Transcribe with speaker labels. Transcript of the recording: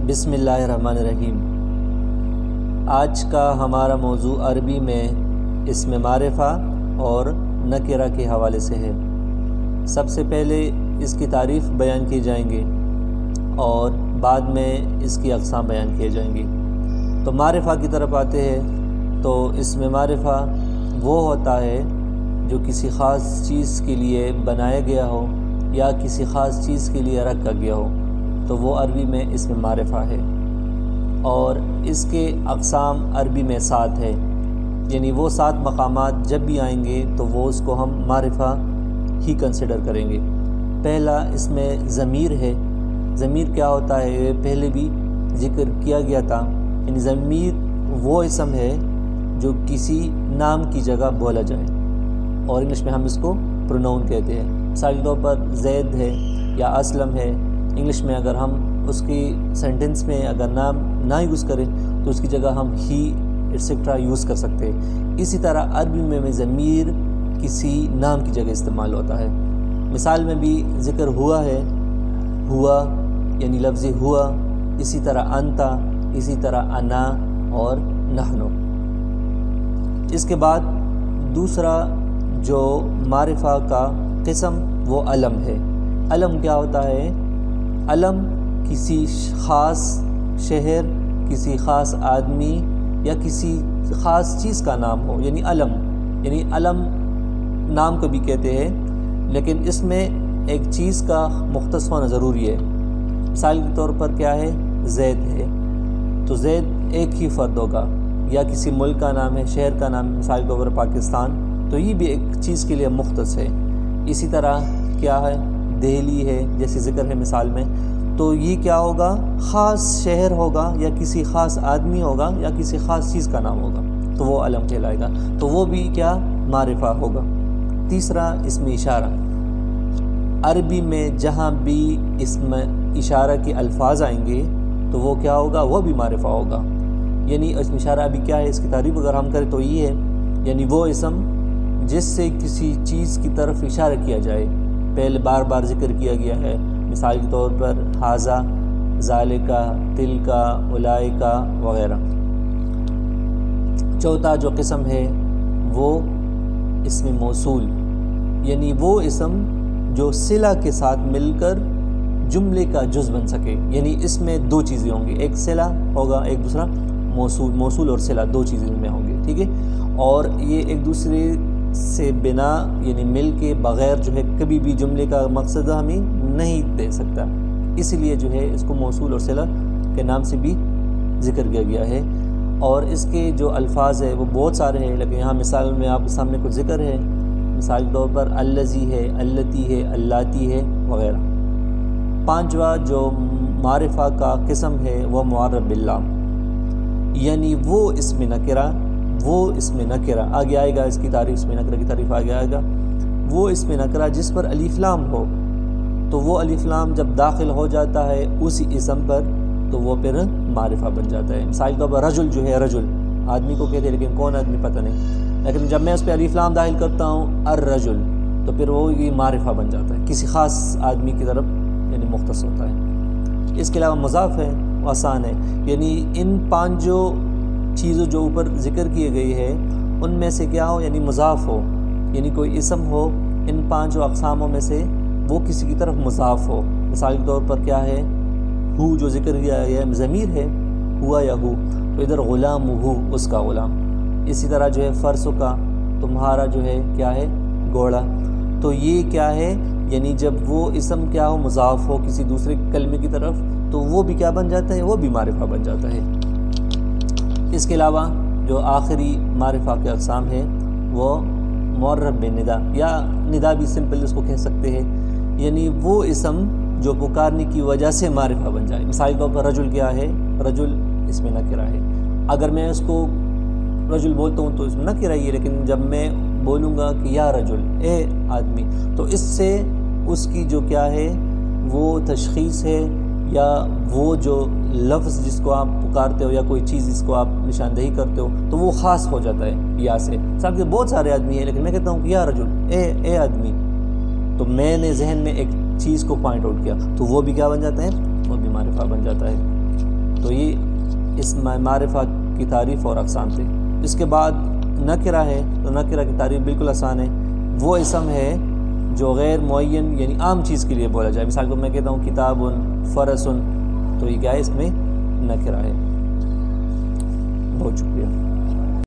Speaker 1: بسم اللہ الرحمن الرحیم۔ آج کا ہمارا موضوع عربی میں اسم معرفہ اور نکرہ کے حوالے سے ہے۔ سب سے پہلے اس کی تعریف بیان کی جائیں گے اور بعد میں اس کی اقسام بیان کیے جائیں گے۔ تو معرفہ کی طرف آتے ہیں تو اسم معرفہ وہ ہوتا ہے جو کسی خاص چیز کے لیے بنایا گیا ہو یا کسی خاص چیز کے لیے رکھا گیا ہو، تو وہ عربی میں اسم معرفہ ہے، اور اس کے اقسام عربی میں 7 ہے، یعنی وہ 7 مقامات جب بھی آئیں گے تو وہ اس کو ہم معرفہ ہی کنسیڈر کریں گے۔ پہلا اس میں ضمیر ہے۔ ضمیر کیا ہوتا ہے یہ پہلے بھی ذکر کیا گیا تھا، یعنی ضمیر وہ اسم ہے جو کسی نام کی جگہ بولا جائے، اور انگلش میں ہم اس کو پروناؤن کہتے ہیں۔ مثال کے طور پر زید ہے یا اسلم ہے، انگلش میں اگر ہم اس کی سینٹنس میں اگر نام نہ یوز کریں تو اس کی جگہ ہم ہی ایٹسیٹرا یوز کر سکتے ہیں۔ اسی طرح عربی میں ضمیر کسی نام کی جگہ استعمال ہوتا ہے۔ مثال میں بھی ذکر ہوا ہے، ہوا یعنی لفظ ہوا، اسی طرح انتا، اسی طرح انا اور نحنو۔ اس کے بعد دوسرا جو معرفہ کا قسم وہ علم ہے۔ علم کیا ہوتا ہے؟ علم کسی خاص شہر، کسی خاص آدمی یا کسی خاص چیز کا نام ہو، یعنی علم۔ یعنی علم نام کو بھی کہتے ہیں، لیکن اس میں ایک چیز کا مختص ہونا ضروری ہے۔ مثال کے طور پر کیا ہے؟ زید ہے، تو زید ایک ہی فرد ہوگا، یا کسی ملک کا نام ہے، شہر کا نام، مثال کے طور پر پاکستان، تو یہ بھی ایک چیز کے لیے مختص ہے۔ اسی طرح کیا ہے؟ دہلی ہے، جیسے ذکر ہے مثال میں، تو یہ کیا ہوگا؟ خاص شہر ہوگا یا کسی خاص آدمی ہوگا یا کسی خاص چیز کا نام ہوگا، تو وہ علم کہلائے گا، تو وہ بھی کیا؟ معرفہ ہوگا۔ تیسرا اسم اشارہ۔ عربی میں جہاں بھی اسم اشارہ کے الفاظ آئیں گے تو وہ کیا ہوگا؟ وہ بھی معرفہ ہوگا۔ یعنی اسم اشارہ ابھی کیا ہے، اس کی تعریف اگر ہم کریں تو یہ ہے، یعنی وہ اسم جس سے کسی چیز کی طرف اشارہ کیا جائے، پہلے بار بار ذکر کیا گیا ہے، مثال کے طور پر ھذا، ذالکا، تلکا، اولئکا وغیرہ۔ چوتھا جو قسم ہے وہ اسم موصول، یعنی وہ اسم جو صلہ کے ساتھ مل کر جملے کا جز بن سکے، یعنی اس میں 2 چیزیں ہوں گی، ایک صلہ ہوگا، ایک دوسرا موصول۔ موصول اور صلہ 2 چیزیں میں ہوں گے، ٹھیک ہے، اور یہ ایک دوسرے سے بنا یعنی مل کے بغیر جو ہے کبھی بھی جملے کا مقصد ہمیں نہیں دے سکتا، اس لیے جو ہے اس کو موصول اور صلہ کے نام سے بھی ذکر کیا گیا ہے۔ اور اس کے جو الفاظ ہے وہ بہت سارے ہیں، لیکن یہاں مثال میں آپ کے سامنے کچھ ذکر ہے، مثال کے طور پر الذی ہے، اللتی ہے، اللاتی ہے وغیرہ۔ پانچواں جو معرفہ کا قسم ہے وہ معرف باللام، یعنی وہ اسم نکرہ، وہ اسم نکرہ آگے آئے گا، اس کی تعریف، اسم نکرہ کی تعریف آگے آئے گا۔ وہ اسم نکرہ جس پر الف لام ہو، تو وہ الف لام جب داخل ہو جاتا ہے اسی اسم پر تو وہ پھر معرفہ بن جاتا ہے۔ مثال کے طور پر رجل جو ہے، رجل آدمی کو کہتے ہیں لیکن کون آدمی پتہ نہیں، لیکن جب میں اس پہ الف لام داخل کرتا ہوں الرجل، تو پھر وہ یہ معرفہ بن جاتا ہے، کسی خاص آدمی کی طرف یعنی مختص ہوتا ہے۔ اس کے علاوہ مضاف ہے، وہ آسان ہے، یعنی ان 5 جو چیزوں جو اوپر ذکر کیے گئی ہے ان میں سے کیا ہو؟ یعنی مضاف ہو، یعنی کوئی اسم ہو ان 5 اقساموں میں سے وہ کسی کی طرف مضاف ہو۔ مثال کے طور پر کیا ہے؟ ہو جو ذکر کیا ہے ضمیر ہے، ہوا یا ہو، تو ادھر غلام ہو، اس کا غلام۔ اسی طرح جو ہے فرس کا، تمہارا جو ہے کیا ہے؟ گھوڑا۔ تو یہ کیا ہے؟ یعنی جب وہ اسم کیا ہو؟ مضاف ہو کسی دوسرے کلمے کی طرف، تو وہ بھی کیا بن جاتا ہے؟ وہ بھی معرفہ بن جاتا ہے۔ اس کے علاوہ جو آخری معرفہ کے اقسام ہے وہ معرف بالندا، یا ندا بھی سمپل اس کو کہہ سکتے ہیں، یعنی وہ اسم جو پکارنے کی وجہ سے معرفہ بن جائے۔ مثال کے طور پر رجل کیا ہے؟ رجل اسم نکرہ ہے، اگر میں اس کو رجل بولتا ہوں تو اسم نکرہ ہی ہے، لیکن جب میں بولوں گا کہ یا رجل، اے آدمی، تو اس سے اس کی جو کیا ہے وہ تشخیص ہے، یا وہ جو لفظ جس کو آپ پکارتے ہو یا کوئی چیز جس کو آپ نشاندہی کرتے ہو تو وہ خاص ہو جاتا ہے یا سے۔ صاحب بہت سارے آدمی ہیں لیکن میں کہتا ہوں کہ یا رجل، اے آدمی، تو میں نے ذہن میں ایک چیز کو پوائنٹ آؤٹ کیا تو وہ بھی کیا بن جاتا ہے؟ وہ بھی معرفہ بن جاتا ہے۔ تو یہ اسم معرفہ کی تعریف اور اقسام تھے۔ اس کے بعد نکرہ ہے، تو نکرہ کی تعریف بالکل آسان ہے، وہ اسم ہے جو غیر معین یعنی عام چیز کے لیے بولا جائے۔ مثال کو میں کہتا ہوں کتاب فرس، تو یہ کیا ہے، اس میں نکرہ ہے۔ بہت شکریہ۔